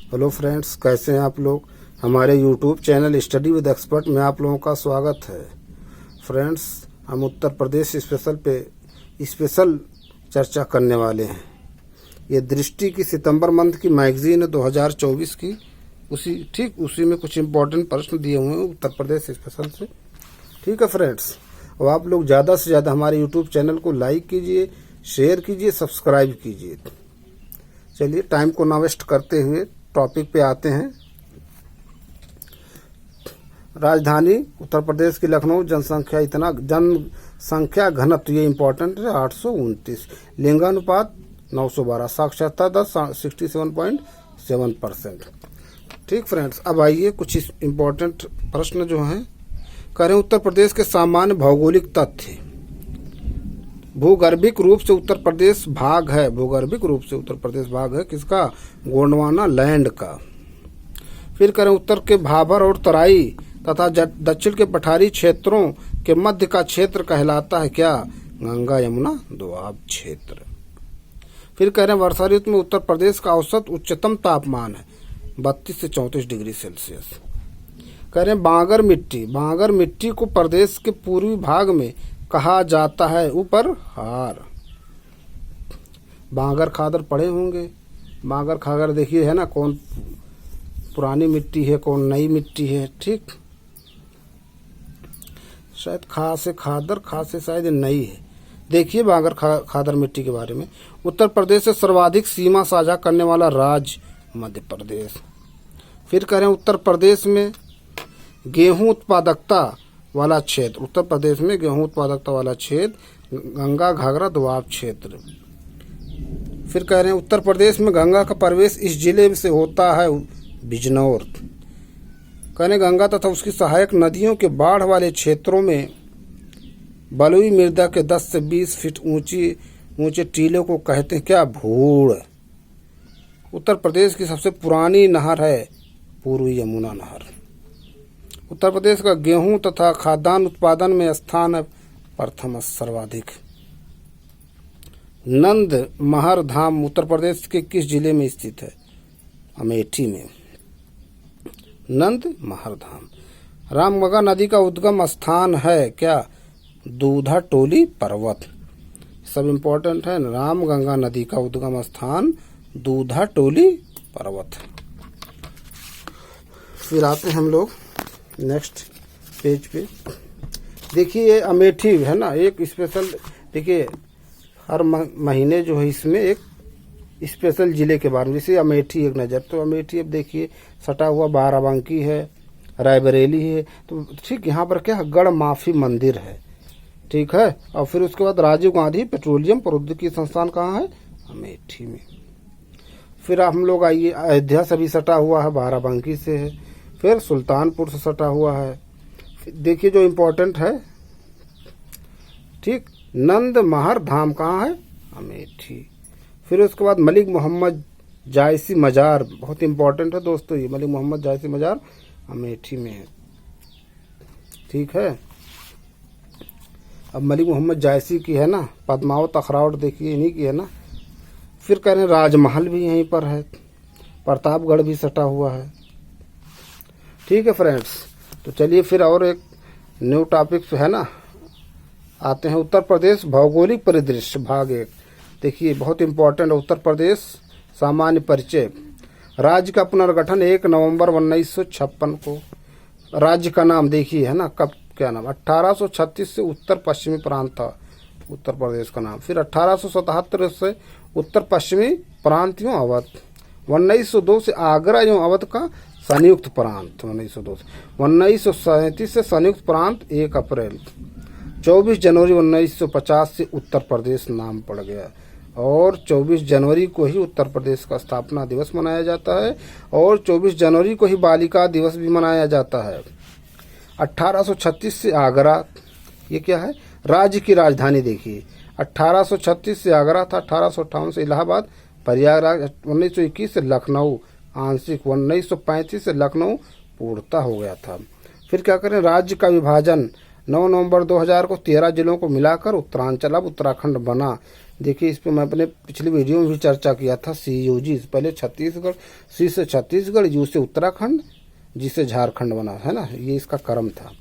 Hello friends, कैसे हैं आप लोग। हमारे YouTube channel study with expert में आप लोगों का स्वागत है। फ्रेंड्स, हम उत्तर प्रदेश स्पेशल चर्चा करने वाले हैं। ये दृष्टि की सितंबर मंथ की मैगजीन है 2024 की। उसी में कुछ इम्पोर्टेंट प्रश्न दिए हुए हैं उत्तर प्रदेश स्पेशल से। ठीक है फ्रेंड्स, और आप लोग ज़्यादा से ज़्यादा हमारे यूट्यूब चैनल को लाइक कीजिए, शेयर कीजिए, सब्सक्राइब कीजिए। चलिए, टाइम को ना वेस्ट करते हुए टॉपिक पे आते हैं। राजधानी उत्तर प्रदेश की लखनऊ। जनसंख्या घनत्व ये इम्पोर्टेंट है 829। लिंगानुपात 912। साक्षरता दर 67.7%। ठीक फ्रेंड्स, अब आइए कुछ इम्पोर्टेंट प्रश्न जो हैं करें। उत्तर प्रदेश के सामान्य भौगोलिक तथ्य। भूगर्भिक रूप से उत्तर प्रदेश भाग है। किसका? गोंडवाना लैंड का। फिर करें उत्तर के भाबर और तराई तथा दक्षिण के पठारी क्षेत्रों के मध्य का क्षेत्र कहलाता है क्या? गंगा यमुना दोआब क्षेत्र। फिर कह रहे हैं वर्षा ऋतु में उत्तर प्रदेश का औसत उच्चतम तापमान है 32 से 34 डिग्री सेल्सियस। कह रहे हैं बांगर मिट्टी को प्रदेश के पूर्वी भाग में कहा जाता है ऊपर हार। बांगर खादर पढ़े होंगे। बांगर खागर देखिए है ना, कौन पुरानी मिट्टी है कौन नई मिट्टी है। ठीक, शायद खा से शायद नई है। देखिए बांगर खादर मिट्टी के बारे में। उत्तर प्रदेश से सर्वाधिक सीमा साझा करने वाला राज्य मध्य प्रदेश। फिर करें उत्तर प्रदेश में गेहूं उत्पादकता वाला क्षेत्र। उत्तर प्रदेश में गेहूं उत्पादकता वाला क्षेत्र गंगा घाघरा दोआब क्षेत्र। फिर कह रहे हैं उत्तर प्रदेश में गंगा का प्रवेश इस जिले से होता है बिजनौर। कहने गंगा तथा उसकी सहायक नदियों के बाढ़ वाले क्षेत्रों में बलुई मृदा के 10 से 20 फीट ऊंचे टीलों को कहते हैं क्या? भूड़। उत्तर प्रदेश की सबसे पुरानी नहर है पूर्वी यमुना नहर। उत्तर प्रदेश का गेहूं तथा खाद्यान्न उत्पादन में स्थान है प्रथम सर्वाधिक। नंद महर धाम उत्तर प्रदेश के किस जिले में स्थित है? अमेठी में। नंद महर धाम। रामगंगा नदी का उद्गम स्थान है क्या? दूधा टोली पर्वत। सब इम्पोर्टेंट है। रामगंगा नदी का उद्गम स्थान दूधा टोली पर्वत। फिर आते हैं हम लोग नेक्स्ट पेज पे। देखिए ये अमेठी है ना, एक स्पेशल। देखिए हर महीने जो है इसमें एक स्पेशल जिले के बारे में, जैसे अमेठी एक नज़र। तो अमेठी अब देखिए सटा हुआ बाराबंकी है, रायबरेली है। तो ठीक यहाँ पर क्या है? गढ़ माफी मंदिर है। ठीक है। और फिर उसके बाद राजीव गांधी पेट्रोलियम प्रौद्योगिकी संस्थान कहाँ है? अमेठी में। फिर हम लोग आइए अयोध्या से भी सटा हुआ है, बाराबंकी से है। फिर सुल्तानपुर से सटा हुआ है। देखिए जो इम्पोर्टेंट है, ठीक, नंद महर धाम कहाँ है? अमेठी। फिर उसके बाद मलिक मोहम्मद जायसी मजार, बहुत इम्पोर्टेंट है दोस्तों ये। मलिक मोहम्मद जायसी मजार अमेठी में है। ठीक है। अब मलिक मोहम्मद जायसी की है ना, पद्मावत अखरावट देखिए इन्हीं की है ना। फिर कह रहे हैं राजमहल भी यहीं पर है, प्रतापगढ़ भी सटा हुआ है। ठीक है फ्रेंड्स, तो चलिए फिर और एक न्यू टॉपिक है ना आते हैं। उत्तर प्रदेश भौगोलिक परिदृश्य भाग 1। देखिए बहुत इम्पोर्टेंट है। उत्तर प्रदेश सामान्य परिचय। राज्य का पुनर्गठन 1 नवंबर 1956 को। राज्य का नाम देखिए है ना, कब क्या नाम? 1836 से उत्तर पश्चिमी प्रांत था उत्तर प्रदेश का नाम। फिर 1877 से उत्तर पश्चिमी प्रांत एवं अवध। 1902 से आगरा एवं अवध का संयुक्त प्रांत। 1902 से 1937 से संयुक्त प्रांत 1 अप्रैल। 24 जनवरी 1950 से उत्तर प्रदेश नाम पड़ गया। और 24 जनवरी को ही उत्तर प्रदेश का स्थापना दिवस मनाया जाता है। और 24 जनवरी को ही बालिका दिवस भी मनाया जाता है। 1836 से आगरा, ये क्या है? राज्य की राजधानी देखिए। 1836 से आगरा था। 1858 से इलाहाबाद, प्रयागराज। 1921 से लखनऊ आंशिक। 1935 से लखनऊ पूर्णतः हो गया था। फिर क्या करें? राज्य का विभाजन 9 नवंबर 2000 को 13 जिलों को मिलाकर उत्तरांचल अब उत्तराखंड बना। देखिए इस पे मैं अपने पिछली वीडियो में भी चर्चा किया था। CUG पहले छत्तीसगढ़, C से छत्तीसगढ़, U से उत्तराखंड, G से झारखंड बना है ना, ये इसका क्रम था।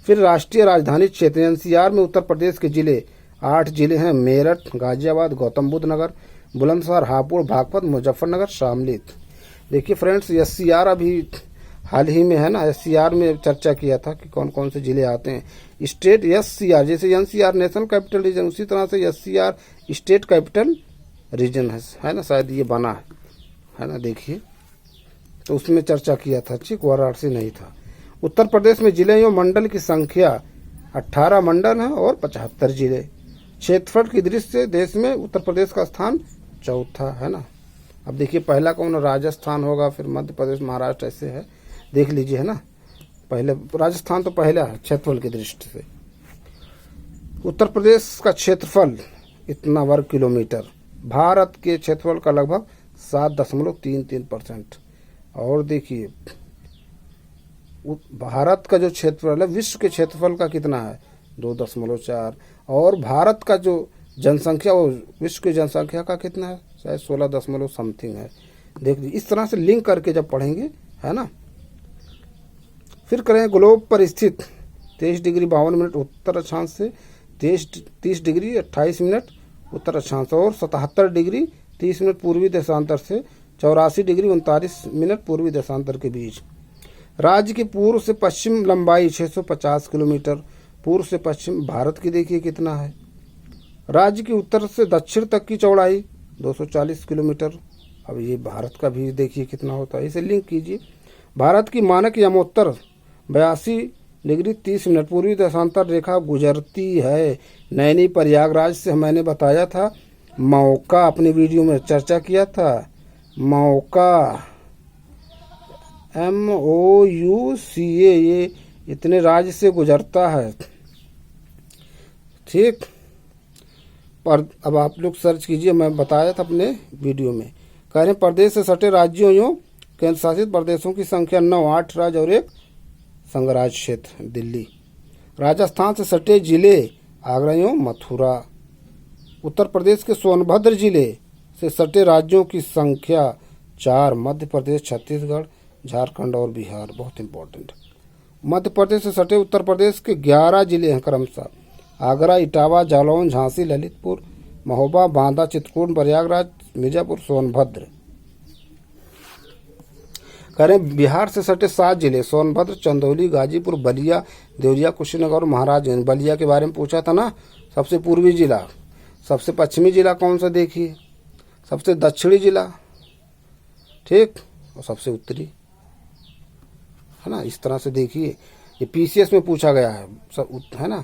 फिर राष्ट्रीय राजधानी क्षेत्र NCR में उत्तर प्रदेश के जिले 8 जिले हैं, मेरठ, गाजियाबाद, गौतम बुद्ध नगर, बुलंदशहर, हापुड़, बागपत, मुजफ्फरनगर, शामली। देखिए फ्रेंड्स, SCR अभी हाल ही में है ना, SCR में चर्चा किया था कि कौन कौन से जिले आते हैं। स्टेट SCR, जैसे NCR नेशनल कैपिटल रीजन, उसी तरह से SCR स्टेट कैपिटल रीजन है ना, शायद ये बना है ना। देखिए तो उसमें चर्चा किया था, ठीक, वाराणसी नहीं था। उत्तर प्रदेश में जिले एवं मंडल की संख्या 18 मंडल है और 75 जिले। क्षेत्रफल की दृष्टि से देश में उत्तर प्रदेश का स्थान चौथा है ना। अब देखिए पहला कौन, राजस्थान होगा, फिर मध्य प्रदेश, महाराष्ट्र, ऐसे है, देख लीजिए है ना। पहले राजस्थान तो पहला है क्षेत्रफल की दृष्टि से। उत्तर प्रदेश का क्षेत्रफल इतना वर्ग किलोमीटर, भारत के क्षेत्रफल का लगभग 7.33%। और देखिए भारत का जो क्षेत्रफल है विश्व के क्षेत्रफल का कितना है, 2.4। और भारत का जो जनसंख्या वो विश्व की जनसंख्या का कितना है, शायद 16 समथिंग है। देख लीजिए इस तरह से लिंक करके जब पढ़ेंगे है ना। फिर करें ग्लोब पर स्थित 23 डिग्री 52 मिनट उत्तर अक्षांश से, 30 डिग्री 28 मिनट उत्तर अक्षांश, और 77 डिग्री 30 मिनट पूर्वी देशांतर से 84 डिग्री 39 मिनट पूर्वी देशांतर के बीच। राज्य की पूर्व से पश्चिम लंबाई 650 किलोमीटर, पूर्व से पश्चिम भारत की देखिए कितना है। राज्य की उत्तर से दक्षिण तक की चौड़ाई 240 किलोमीटर। अब ये भारत का भी देखिए कितना होता है, इसे लिंक कीजिए। भारत की मानक यमोत्तर 82 डिग्री 30 मिनट पूर्वी देशांतर रेखा गुजरती है नैनी प्रयागराज से। मैंने बताया था मौका, अपनी वीडियो में चर्चा किया था, मौका MOUCA, ये इतने राज्य से गुजरता है, ठीक। पर अब आप लोग सर्च कीजिए, मैं बताया था अपने वीडियो में। कह रहे प्रदेश से सटे राज्यों एवं केंद्र शासित प्रदेशों की संख्या 9, 8 राज्य और 1 संघराज क्षेत्र दिल्ली। राजस्थान से सटे जिले आगरा एवं मथुरा। उत्तर प्रदेश के सोनभद्र जिले से सटे राज्यों की संख्या 4, मध्य प्रदेश, छत्तीसगढ़, झारखंड और बिहार। बहुत इंपॉर्टेंट। मध्य प्रदेश से सटे उत्तर प्रदेश के 11 जिले हैं क्रमशः आगरा, इटावा, जालौन, झांसी, ललितपुर, महोबा, बांदा, चित्रकूट, प्रयागराज, मिर्जापुर, सोनभद्र। करें बिहार से सटे 7 जिले सोनभद्र, चंदौली, गाजीपुर, बलिया, देवरिया, कुशीनगर और महाराजगंज। बलिया के बारे में पूछा था ना, सबसे पूर्वी जिला। सबसे पश्चिमी जिला कौन सा देखिए, सबसे दक्षिणी जिला, ठीक, और सबसे उत्तरी है ना। इस तरह से देखिए ये PCS में पूछा गया है सब है ना।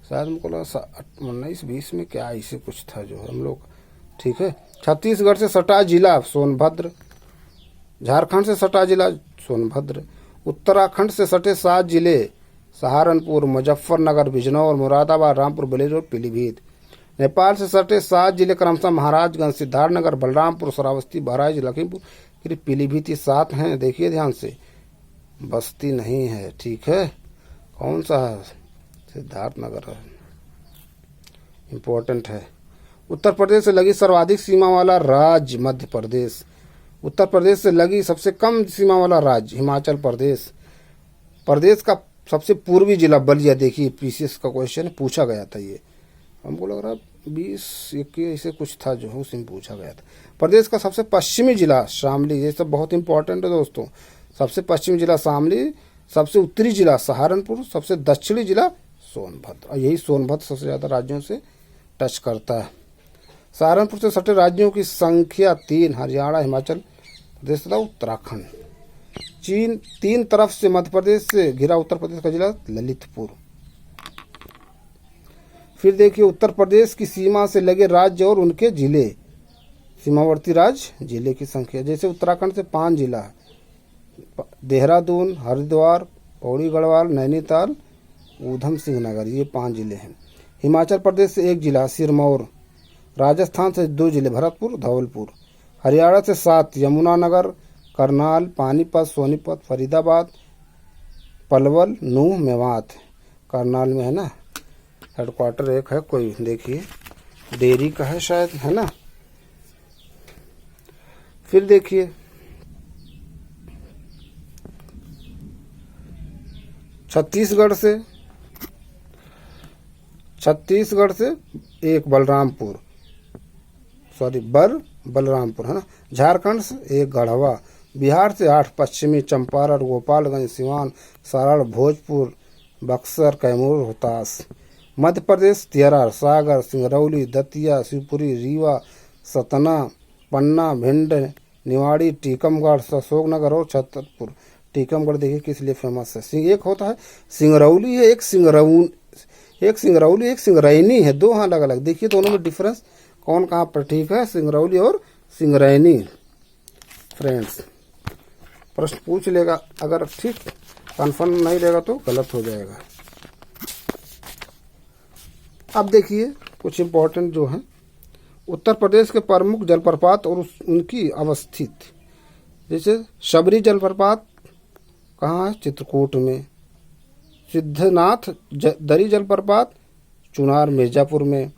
शायद हमको लगा 19-20 में क्या ऐसे कुछ था जो हम लोग, ठीक है। छत्तीसगढ़ से सटा जिला सोनभद्र, झारखंड से सटा जिला सोनभद्र, उत्तराखंड से सटे 7 जिले सहारनपुर, मुजफ्फरनगर, बिजनौर, मुरादाबाद, रामपुर, बरेली और पीलीभीत। नेपाल से सटे 7 जिले क्रमशः महाराजगंज, सिद्धार्थनगर, बलरामपुर, श्रावस्ती, बहराइच, लखीमपुर, पीलीभीत। ये 7 हैं, देखिए ध्यान से, बस्ती नहीं है, ठीक है। कौन सा है, सिद्धार्थनगर है, इम्पोर्टेंट है। उत्तर प्रदेश से लगी सर्वाधिक सीमा वाला राज्य मध्य प्रदेश। उत्तर प्रदेश से लगी सबसे कम सीमा वाला राज्य हिमाचल प्रदेश। प्रदेश का सबसे पूर्वी जिला बलिया। देखिए PCS का क्वेश्चन पूछा गया था, ये हमको लग रहा 20-21 ऐसे कुछ था जो उसमें पूछा गया था। प्रदेश का सबसे पश्चिमी जिला शामली। ये सब बहुत इंपॉर्टेंट है दोस्तों। सबसे पश्चिमी जिला शामली, सबसे उत्तरी जिला सहारनपुर, सबसे दक्षिणी जिला सोनभद्र। और यही सोनभद्र सबसे ज़्यादा राज्यों से टच करता है। सहारनपुर से सटे राज्यों की संख्या 3, हरियाणा, हिमाचल प्रदेश तथा उत्तराखंड। 3 तरफ से मध्य प्रदेश से घिरा उत्तर प्रदेश का जिला ललितपुर। फिर देखिए उत्तर प्रदेश की सीमा से लगे राज्य और उनके जिले, सीमावर्ती राज्य जिले की संख्या। जैसे उत्तराखंड से 5 जिला है, देहरादून, हरिद्वार, पौड़ी गढ़वाल, नैनीताल, ऊधम सिंह नगर, ये 5 जिले हैं। हिमाचल प्रदेश से 1 जिला सिरमौर। राजस्थान से 2 जिले भरतपुर, धौलपुर। हरियाणा से 7 यमुनानगर, करनाल, पानीपत, सोनीपत, फरीदाबाद, पलवल, नूंह, मेवात। करनाल में है ना हेडक्वार्टर एक है कोई, देखिए डेयरी का है शायद, है ना। फिर देखिए छत्तीसगढ़ से एक बलरामपुर है ना। झारखंड से एक गढ़वा, बिहार से 8 पश्चिमी चंपारण, गोपालगंज, सिवान, सारण, भोजपुर, बक्सर, कैमूर, रोहतास। मध्य प्रदेश 13 सागर, सिंगरौली, दतिया, शिवपुरी, रीवा, सतना, पन्ना, भिंड, निवाड़ी, टीकमगढ़, अशोकनगर और छतरपुर। टीकमगढ़ देखिए किस लिए फेमस है। एक होता है सिंगरौली है, एक सिंगरौली एक सिंगरैनी है, दो अलग अलग। देखिए दोनों में डिफरेंस कौन कहाँ पर ठीक है, सिंगरौली और सिंगरैनी। फ्रेंड्स प्रश्न पूछ लेगा, अगर ठीक कन्फर्म नहीं लेगा तो गलत हो जाएगा। अब देखिए कुछ इंपॉर्टेंट जो है, उत्तर प्रदेश के प्रमुख जलप्रपात और उनकी अवस्थित। जैसे शबरी जलप्रपात कहाँ है, चित्रकूट में। सिद्धनाथ दरी जलप्रपात चुनार मिर्जापुर में।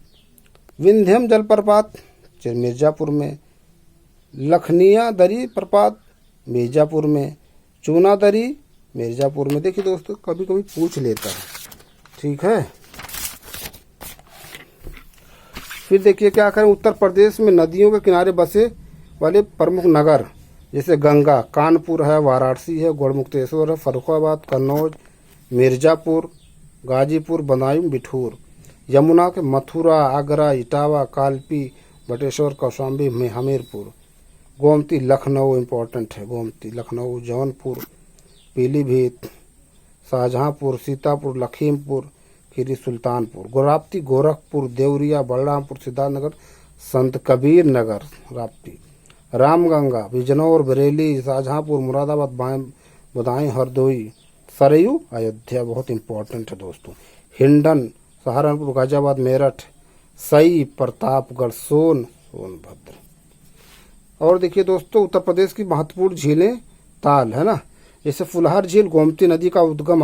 विंध्यम जलप्रपात मिर्जापुर में। लखनिया दरी प्रपात मिर्जापुर में। चूना दरी मिर्जापुर में। देखिए दोस्तों कभी कभी पूछ लेता है, ठीक है। फिर देखिए क्या करें, उत्तर प्रदेश में नदियों के किनारे बसे वाले प्रमुख नगर, जैसे गंगा कानपुर है, वाराणसी है, गढ़मुक्तेश्वर है, फर्रुखाबाद, कन्नौज, मिर्जापुर, गाजीपुर, बदायूं, बिठूर। यमुना के मथुरा, आगरा, इटावा, कालपी, बटेश्वर, कौशाम्बी, हमीरपुर। गोमती लखनऊ इंपॉर्टेंट है, गोमती लखनऊ, जौनपुर, पीलीभीत, शाहजहांपुर, सीतापुर, लखीमपुर खीरी, सुल्तानपुर। राप्ती गोरखपुर, देवरिया, बलरामपुर, सिद्धार्थनगर, संत कबीर नगर राप्ती। रामगंगा बिजनौर, बरेली, शाहजहांपुर, मुरादाबाद, बदायूं, हरदोई। सरयू अयोध्या बहुत इंपॉर्टेंट है दोस्तों। हिंडन सहारनपुर, गाजियाबाद, मेरठ। सई प्रतापगढ़, सोनभद्र। और देखिए दोस्तों उत्तर प्रदेश की महत्वपूर्ण झीलें ताल है ना, जैसे फुलहर झील गोमती नदी का उद्गम